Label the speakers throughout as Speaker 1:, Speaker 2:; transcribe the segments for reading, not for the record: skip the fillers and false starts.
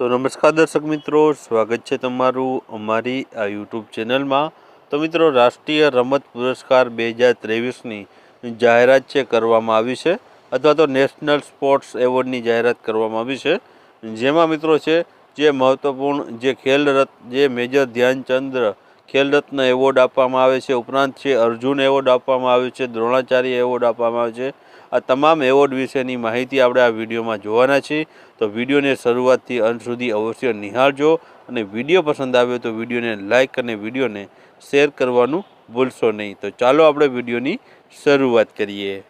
Speaker 1: તો નમસ્કાર દર્શક મિત્રો, સ્વાગત છે તમારું અમારી આ યુટ્યુબ ચેનલમાં। તો મિત્રો, રાષ્ટ્રીય રમત પુરસ્કાર 2023ની જાહેરાત છે કરવામાં આવી છે, અથવા તો નેશનલ સ્પોર્ટ્સ એવોર્ડની જાહેરાત કરવામાં આવી છે। જેમાં મિત્રો છે જે મહત્વપૂર્ણ જે જે મેજર ધ્યાનચંદ ખેલ રત્ન એવોર્ડ આપવામાં આવે છે, ઉપરાંત છે અર્જુન એવોર્ડ આપવામાં આવે છે, દ્રોણાચાર્ય એવોર્ડ આપવામાં આવે છે। આ તમામ એવોર્ડ વિશેની માહિતી આપણે આ વિડીયોમાં જોવાના છીએ। તો વિડીયોને શરૂઆતથી અંત સુધી અવશ્ય નિહાળજો, અને વિડીયો પસંદ આવે તો વિડીયોને લાઇક અને વિડીયોને શેર કરવાનું ભૂલશો નહીં। તો ચાલો આપણે વિડીયોની શરૂઆત કરીએ।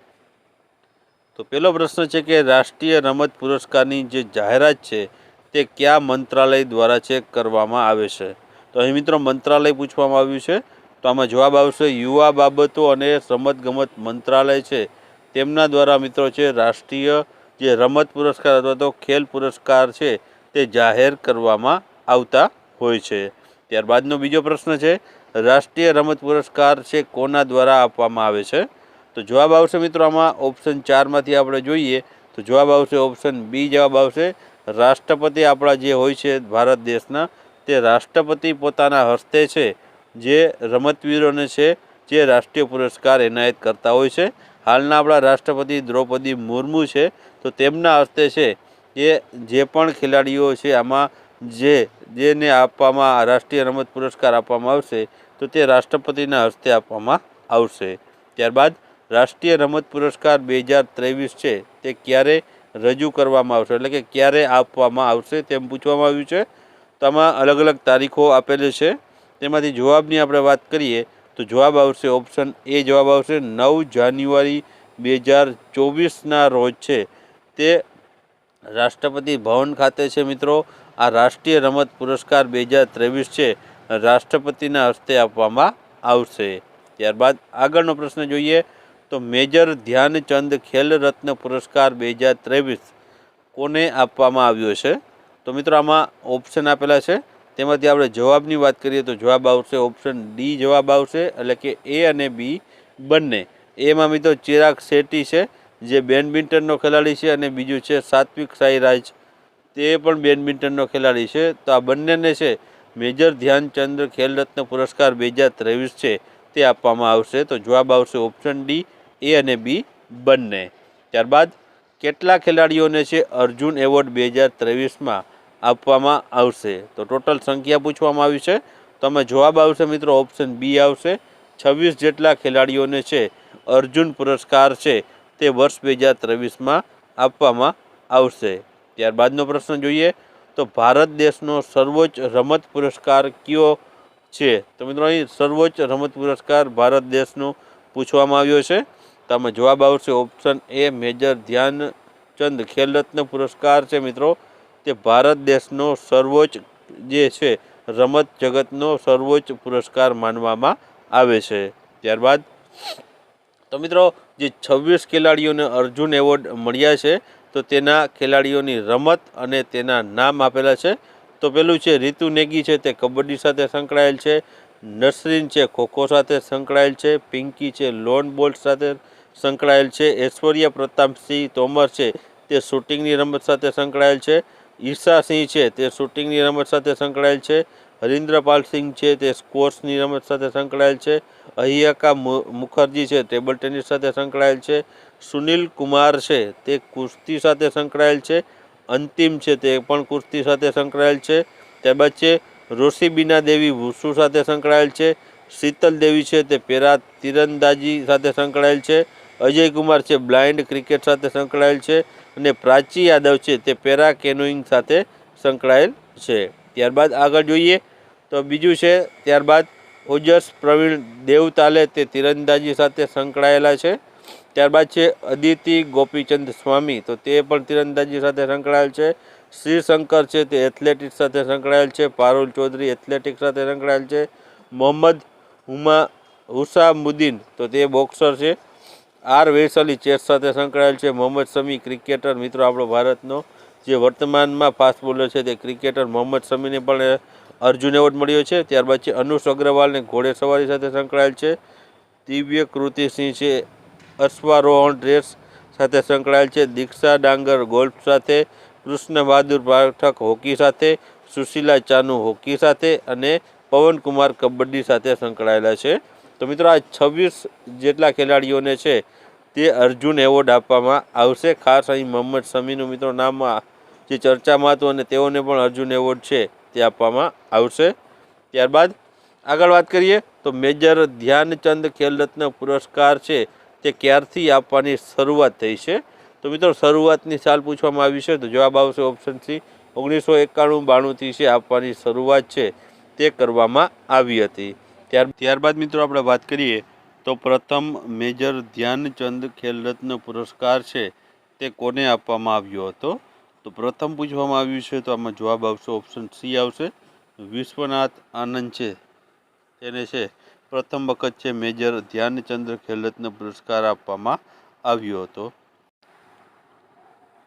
Speaker 1: તો પહેલો પ્રશ્ન છે કે રાષ્ટ્રીય રમત પુરસ્કારની જે જાહેરાત છે તે કયા મંત્રાલય દ્વારા છે કરવામાં આવે છે? તો અહીં મિત્રો મંત્રાલય પૂછવામાં આવ્યું છે, તો આમાં જવાબ આવશે યુવા બાબતો અને રમતગમત મંત્રાલય છે તેમના દ્વારા મિત્રો છે રાષ્ટ્રીય જે રમત પુરસ્કાર અથવા તો ખેલ પુરસ્કાર છે તે જાહેર કરવામાં આવતા હોય છે। ત્યારબાદનો બીજો પ્રશ્ન છે રાષ્ટ્રીય રમત પુરસ્કાર છે કોના દ્વારા આપવામાં આવે છે? તો જવાબ આવશે મિત્રો આમાં ઓપ્શન 4માંથી આપણે જોઈએ તો જવાબ આવશે ઓપ્શન બી જવાબ આવશે રાષ્ટ્રપતિ આપણા જે હોય છે ભારત દેશના, તે રાષ્ટ્રપતિ પોતાના હસ્તે છે જે રમતવીરોને છે જે રાષ્ટ્રીય પુરસ્કાર એનાયત કરતા હોય છે। હાલના આપણા રાષ્ટ્રપતિ દ્રૌપદી મુર્મુ છે, તો તેમના હસ્તે છે જે પણ ખેલાડીઓ છે આમાં જેને આપવામાં રાષ્ટ્રીય રમત પુરસ્કાર આપવામાં આવશે તો તે રાષ્ટ્રપતિના હસ્તે આપવામાં આવશે। ત્યારબાદ રાષ્ટ્રીય રમત પુરસ્કાર 2023 છે તે ક્યારે રજૂ કરવામાં આવશે, એટલે કે ક્યારે આપવામાં આવશે તેમ પૂછવામાં આવ્યું છે। તો આમાં અલગ અલગ તારીખો આપેલી છે, તેમાંથી જવાબની આપણે વાત કરીએ તો જવાબ આવશે ઓપ્શન એ જવાબ આવશે 9 જાન્યુઆરી 2024ના રોજ છે તે રાષ્ટ્રપતિ ભવન ખાતે છે મિત્રો આ રાષ્ટ્રીય રમત પુરસ્કાર 2023 છે રાષ્ટ્રપતિના હસ્તે આપવામાં આવશે। ત્યારબાદ આગળનો પ્રશ્ન જોઈએ તો મેજર ધ્યાનચંદ ખેલ રત્ન પુરસ્કાર 2023 કોને આપવામાં આવ્યો છે? તો મિત્રો આમાં ઓપ્શન આપેલા છે, તેમાંથી આપણે જવાબની વાત કરીએ તો જવાબ આવશે ઓપ્શન ડી જવાબ આવશે, એટલે કે એ અને બી બંને। એમાં મિત્રો ચિરાગ શેટ્ટી છે જે બેડમિન્ટનનો ખેલાડી છે, અને બીજું છે સાત્વિક સાઈરાજ, તે પણ બેડમિન્ટનનો ખેલાડી છે। તો આ બંનેને છે મેજર ધ્યાનચંદ ખેલ રત્ન પુરસ્કાર 2023 છે તે આપવામાં આવશે। તો જવાબ આવશે ઓપ્શન ડી એ અને બી બંને। ત્યારબાદ કેટલા ખેલાડીઓને છે અર્જુન એવોર્ડ 2023માં આપવામાં આવશે? તો ટોટલ સંખ્યા પૂછવામાં આવી છે, તો આમાં જવાબ આવશે મિત્રો ઓપ્શન બી આવશે 26 જેટલા ખેલાડીઓને છે અર્જુન પુરસ્કાર છે તે વર્ષ 2023માં આપવામાં આવશે। ત્યારબાદનો પ્રશ્ન જોઈએ તો ભારત દેશનો સર્વોચ્ચ રમત પુરસ્કાર કયો છે? તો મિત્રો અહીં સર્વોચ્ચ રમત પુરસ્કાર ભારત દેશનો પૂછવામાં આવ્યો છે, તો આમાં જવાબ આવશે option A major Dhyan Chand Khel Ratna પુરસ્કાર છે મિત્રો તે ભારત દેશનો સર્વોચ્ચ જે છે રમત જગતનો સર્વોચ્ચ પુરસ્કાર માનવામાં આવે છે। ત્યારબાદ તો મિત્રો જે 26 ખેલાડીઓને અર્જુન એવોર્ડ મળ્યા છે તો તેના ખેલાડીઓની રમત અને તેના નામ આપેલા છે। તો પેલું છે રીતુ નેગી છે તે કબડ્ડી સાથે સંકળાયેલ છે, નસરીન છે ખોખો સાથે સંકળાયેલ છે, પિંકી છે લોન બોલ સાથે સંકળાયેલ છે, ઐશ્વર્યા પ્રતાપસિંહ તોમર છે તે શૂટિંગની રમત સાથે સંકળાયેલ છે, ઈશા સિંહ છે તે શૂટિંગની રમત સાથે સંકળાયેલ છે, હરિન્દ્રપાલ સિંહ છે તે સ્કોર્ટ્સની રમત સાથે સંકળાયેલ છે, અહિયાકા મુખર્જી છે ટેબલ ટેનિસ સાથે સંકળાયેલ છે, સુનિલ કુમાર છે તે કુસ્તી સાથે સંકળાયેલ છે, અંતિમ છે તે પણ કુસ્તી સાથે સંકળાયેલ છે। ત્યારબાદ છે રોશીબીના દેવી વુસુ સાથે સંકળાયેલ છે, શીતલ દેવી છે તે પેરા તીરંદાજી સાથે સંકળાયેલ છે, અજય કુમાર છે બ્લાઇન્ડ ક્રિકેટ સાથે સંકળાયેલ છે, અને પ્રાચી યાદવ છે તે પેરા કેનોઈંગ સાથે સંકળાયેલ છે। ત્યારબાદ આગળ જોઈએ તો બીજું છે ત્યારબાદ ઓજસ પ્રવીણ દેવતાલે તે તીરંદાજી સાથે સંકળાયેલા છે। ત્યારબાદ છે અદિતિ ગોપીચંદ સ્વામી, તો તે પણ તીરંદાજી સાથે સંકળાયેલ છે, શ્રીશંકર છે તે એથ્લેટિક્સ સાથે સંકળાયેલ છે, પારુલ ચૌધરી એથ્લેટિક્સ સાથે સંકળાયેલ છે, મોહમ્મદ હુસામુદ્દીન તો તે બોક્સર છે, આર વૈશાલી ચેસ સાથે સંકળાયેલ છે, મોહમ્મદ શમી ક્રિકેટર મિત્રો આપણો ભારતનો જે વર્તમાનમાં ફાસ્ટ બોલર છે તે ક્રિકેટર મોહમ્મદ શમીને પણ અર્જુન એવોર્ડ મળ્યો છે। ત્યારબાદ છે અનુષ અગ્રવાલને ઘોડેસવારી સાથે સંકળાયેલ છે, દિવ્ય કૃતિસિંહ છે અશ્વારોહણ રેસ સાથે સંકળાયેલ છે, દીક્ષા ડાંગર ગોલ્ફ સાથે, કૃષ્ણ બહાદુર પાઠક હોકી સાથે, સુશીલા ચાનુ હોકી સાથે અને પવનકુમાર કબડ્ડી સાથે સંકળાયેલા છે. તો મિત્રો આ 26 જેટલા ખેલાડીઓને છે તે અર્જુન એવોર્ડ આપવામાં આવશે. ખાસ અહીં મોહમ્મદ શમીનું મિત્રો નામ જે ચર્ચામાં હતું અને તેઓને પણ અર્જુન એવોર્ડ છે તે આપવામાં આવશે. ત્યારબાદ આગળ વાત કરીએ તો મેજર ધ્યાનચંદ ખેલરત્ન પુરસ્કાર છે તે ક્યારથી આપવાની શરૂઆત થઈ છે? તો મિત્રો શરૂઆતની સાલ પૂછવામાં આવી છે તો જવાબ આવશે ઓપ્શન સી, 1991-92થી છે આપવાની શરૂઆત છે તે કરવામાં આવી હતી. ત્યારબાદ મિત્રો આપણે વાત કરીએ તો પ્રથમ મેજર ધ્યાનચંદ ખેલરત્ન પુરસ્કાર છે તે કોને આપવામાં આવ્યો હતો? તો પ્રથમ પૂછવામાં આવ્યું છે તો આમાં જવાબ આવશે ઓપ્શન સી આવશે, વિશ્વનાથ આનંદ છે તેને છે પ્રથમ વખત છે મેજર ધ્યાનચંદ ખેલરત્ન પુરસ્કાર આપવામાં આવ્યો હતો.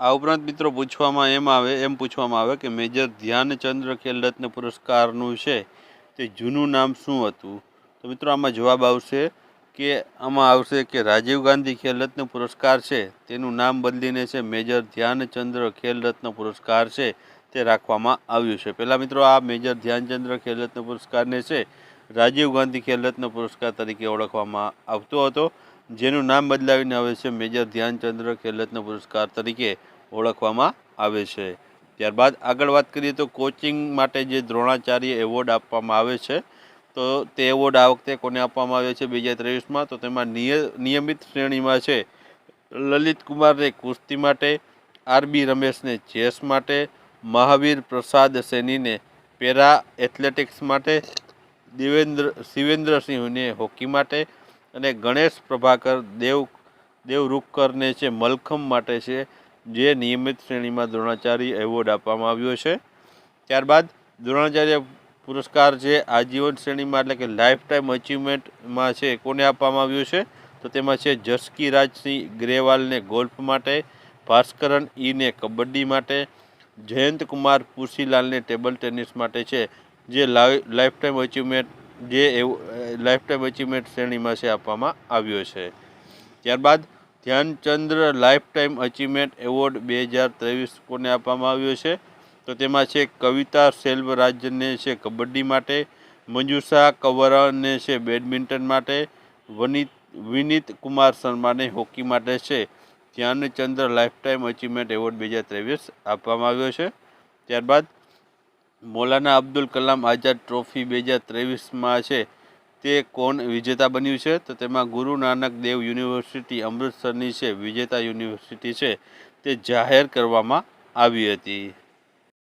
Speaker 1: આ ઉપરાંત મિત્રો એમ પૂછવામાં આવે કે મેજર ધ્યાનચંદ્ર ખેલરત્ન પુરસ્કારનું છે તે જૂનું નામ શું હતું? તો મિત્રો આમાં જવાબ આવશે કે રાજીવ ગાંધી ખેલરત્ન પુરસ્કાર છે તેનું નામ બદલીને છે મેજર ધ્યાનચંદ્ર ખેલરત્ન પુરસ્કાર છે તે રાખવામાં આવ્યું છે. પહેલાં મિત્રો આ મેજર ધ્યાનચંદ્ર ખેલરત્ન પુરસ્કારને છે રાજીવ ગાંધી ખેલરત્ન પુરસ્કાર તરીકે ઓળખવામાં આવતો હતો, જેનું નામ બદલાવીને આવે છે મેજર ધ્યાનચંદ્ર ખેલરત્ન પુરસ્કાર તરીકે ઓળખવામાં આવે છે. ત્યારબાદ આગળ વાત કરીએ તો કોચિંગ માટે જે દ્રોણાચાર્ય એવોર્ડ આપવામાં આવે છે તો તે એવોર્ડ આ વખતે કોને આપવામાં આવ્યો છે 2023માં? તો તેમાં નિયમિત શ્રેણીમાં છે લલિત કુમારને કુસ્તી માટે, આરબી રમેશને ચેસ માટે, મહાવીર પ્રસાદ સૈનીને પેરા એથ્લેટિક્સ માટે, શિવેન્દ્રસિંહને હોકી માટે અને ગણેશ પ્રભાકર દેવરુખકરને છે મલખમ માટે છે જે નિયમિત શ્રેણીમાં દ્રોણાચાર્ય એવોર્ડ આપવામાં આવ્યો છે. ત્યારબાદ દ્રોણાચાર્ય પુરસ્કાર છે આજીવન શ્રેણીમાં એટલે કે લાઈફ ટાઈમ અચીવમેન્ટમાં છે કોને આપવામાં આવ્યું છે? તો તેમાં છે જસકી રાજસિંહ ગ્રેવાલને ગોલ્ફ માટે, ભાસ્કરન ઈને કબડ્ડી માટે, જયંત કુમાર પુશીલાલને ટેબલ ટેનિસ માટે છે જે લાઈફ ટાઈમ અચીવમેન્ટ શ્રેણીમાં છે આપવામાં આવ્યો છે. ત્યારબાદ ધ્યાનચંદ્ર લાઈફ ટાઈમ અચીવમેન્ટ એવોર્ડ 2023 કોને આપવામાં આવ્યો છે? તો તેમાં છે કવિતા સેલ્વરાજને છે કબડ્ડી માટે, મંજુષા કવરને છે બેડમિન્ટન માટે, વિનીત કુમાર શર્માને હોકી માટે છે ધ્યાનચંદ્ર લાઈફ ટાઈમ અચીવમેન્ટ એવોર્ડ 2023 આપવામાં આવ્યો છે. ત્યારબાદ મૌલાના અબ્દુલ કલામ આઝાદ ટ્રોફી 2023માં છે તે કોણ વિજેતા બન્યું છે? તો તેમાં ગુરુ નાનક દેવ યુનિવર્સિટી અમૃતસરની છે વિજેતા યુનિવર્સિટી છે તે જાહેર કરવામાં આવી હતી.